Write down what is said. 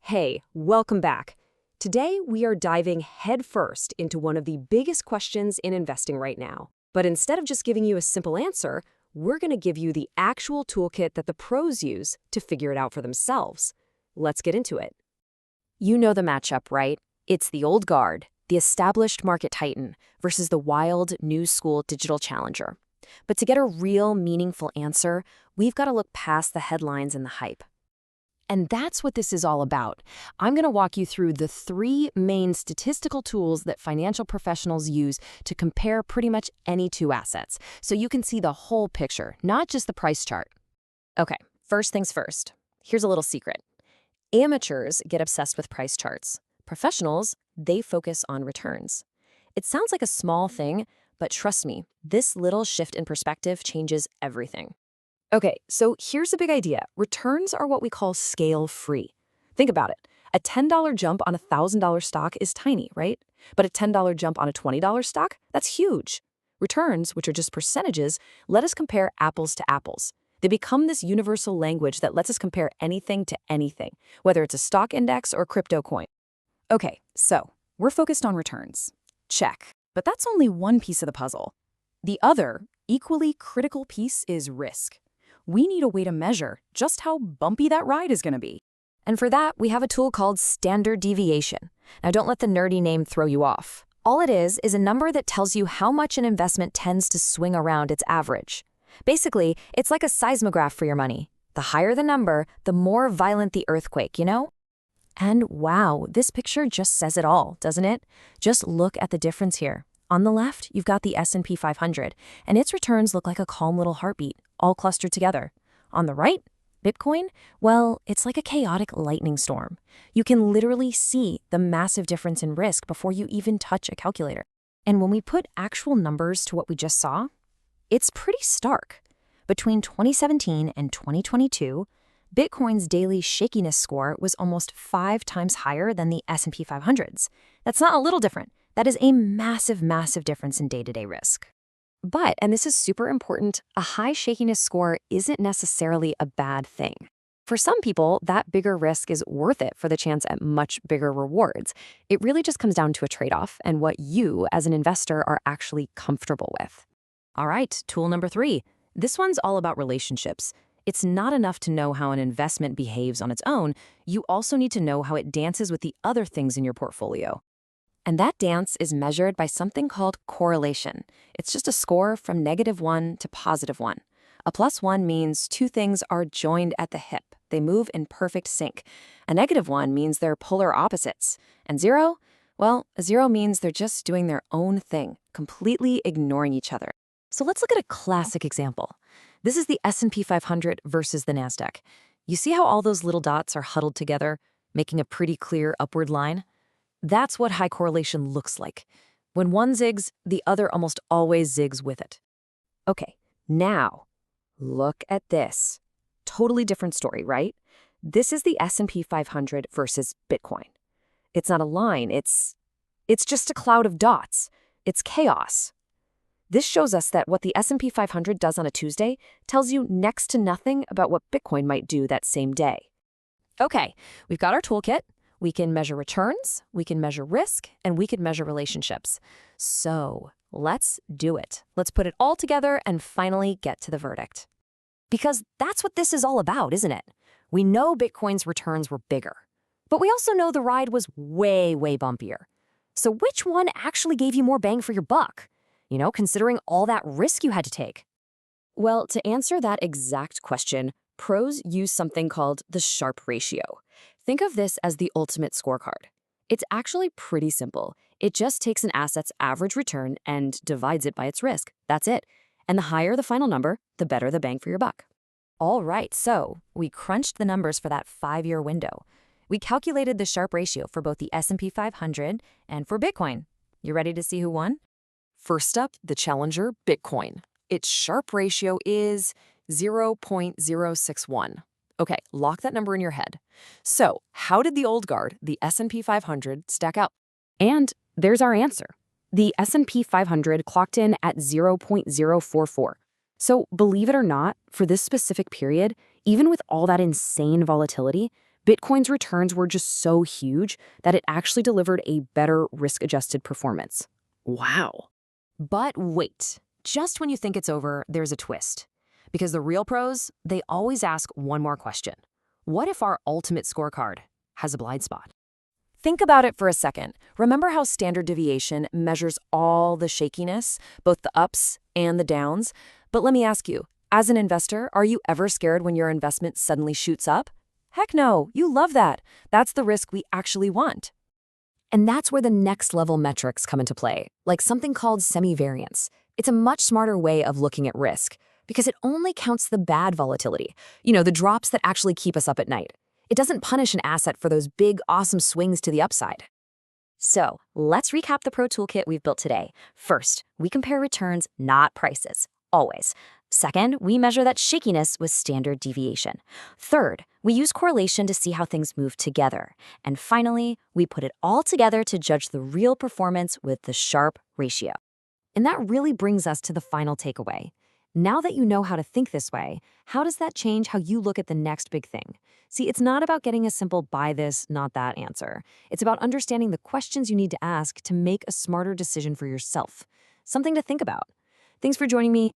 Hey, welcome back. Today, we are diving headfirst into one of the biggest questions in investing right now. But instead of just giving you a simple answer, we're going to give you the actual toolkit that the pros use to figure it out for themselves. Let's get into it. You know the matchup, right? It's the old guard, the established market titan, versus the wild, new school digital challenger. But to get a real, meaningful answer, we've got to look past the headlines and the hype. And that's what this is all about. I'm going to walk you through the three main statistical tools that financial professionals use to compare pretty much any two assets, so you can see the whole picture, not just the price chart. Okay, first things first. Here's a little secret. Amateurs get obsessed with price charts. Professionals, they focus on returns. It sounds like a small thing, but trust me, this little shift in perspective changes everything. Okay, so here's a big idea. Returns are what we call scale-free. Think about it. A $10 jump on a $1,000 stock is tiny, right? But a $10 jump on a $20 stock? That's huge. Returns, which are just percentages, let us compare apples to apples. They become this universal language that lets us compare anything to anything, whether it's a stock index or a crypto coin. Okay, so we're focused on returns. Check. But that's only one piece of the puzzle. The other, equally critical piece is risk. We need a way to measure just how bumpy that ride is going to be. And for that, we have a tool called standard deviation. Now, don't let the nerdy name throw you off. All it is a number that tells you how much an investment tends to swing around its average. Basically, it's like a seismograph for your money. The higher the number, the more violent the earthquake, you know? And wow, this picture just says it all, doesn't it? Just look at the difference here. On the left, you've got the S&P 500, and its returns look like a calm little heartbeat, all clustered together. On the right, Bitcoin, well, it's like a chaotic lightning storm. You can literally see the massive difference in risk before you even touch a calculator. And when we put actual numbers to what we just saw, it's pretty stark. Between 2017 and 2022, Bitcoin's daily shakiness score was almost 5 times higher than the S&P 500's. That's not a little different. That is a massive, massive difference in day-to-day risk. But, and this is super important, a high shakiness score isn't necessarily a bad thing. For some people, that bigger risk is worth it for the chance at much bigger rewards. It really just comes down to a trade-off and what you, as an investor, are actually comfortable with. All right, tool number 3. This one's all about relationships. It's not enough to know how an investment behaves on its own. You also need to know how it dances with the other things in your portfolio. And that dance is measured by something called correlation. It's just a score from -1 to +1. A +1 means two things are joined at the hip. They move in perfect sync. A -1 means they're polar opposites. And 0? Well, a 0 means they're just doing their own thing, completely ignoring each other. So let's look at a classic example. This is the S&P 500 versus the NASDAQ. You see how all those little dots are huddled together, making a pretty clear upward line? That's what high correlation looks like. When one zigs, the other almost always zigs with it. Okay, now, look at this. Totally different story, right? This is the S&P 500 versus Bitcoin. It's not a line, it's just a cloud of dots. It's chaos. This shows us that what the S&P 500 does on a Tuesday tells you next to nothing about what Bitcoin might do that same day. Okay, we've got our toolkit. We can measure returns, we can measure risk, and we can measure relationships. So let's do it. Let's put it all together and finally get to the verdict. Because that's what this is all about, isn't it? We know Bitcoin's returns were bigger, but we also know the ride was way, way bumpier. So which one actually gave you more bang for your buck? You know, considering all that risk you had to take? Well, to answer that exact question, pros use something called the Sharpe ratio. Think of this as the ultimate scorecard. It's actually pretty simple. It just takes an asset's average return and divides it by its risk. That's it. And the higher the final number, the better the bang for your buck. All right, so we crunched the numbers for that 5-year window. We calculated the Sharpe ratio for both the S&P 500 and for Bitcoin. You ready to see who won? First up, the challenger, Bitcoin. Its Sharpe ratio is 0.061. Okay, lock that number in your head. So, how did the old guard, the S&P 500, stack up? And there's our answer. The S&P 500 clocked in at 0.044. So, believe it or not, for this specific period, even with all that insane volatility, Bitcoin's returns were just so huge that it actually delivered a better risk-adjusted performance. Wow. But wait, just when you think it's over, there's a twist. Because the real pros, they always ask one more question. What if our ultimate scorecard has a blind spot? Think about it for a second. Remember how standard deviation measures all the shakiness, both the ups and the downs? But let me ask you, as an investor, are you ever scared when your investment suddenly shoots up? Heck no, you love that. That's the risk we actually want. And that's where the next level metrics come into play, like something called semivariance. It's a much smarter way of looking at risk because it only counts the bad volatility, the drops that actually keep us up at night. It doesn't punish an asset for those big, awesome swings to the upside. So let's recap the pro toolkit we've built today. First, we compare returns, not prices, always. Second, we measure that shakiness with standard deviation. Third, we use correlation to see how things move together. And finally, we put it all together to judge the real performance with the Sharpe ratio. And that really brings us to the final takeaway. Now that you know how to think this way, how does that change how you look at the next big thing? See, it's not about getting a simple buy this, not that answer. It's about understanding the questions you need to ask to make a smarter decision for yourself. Something to think about. Thanks for joining me.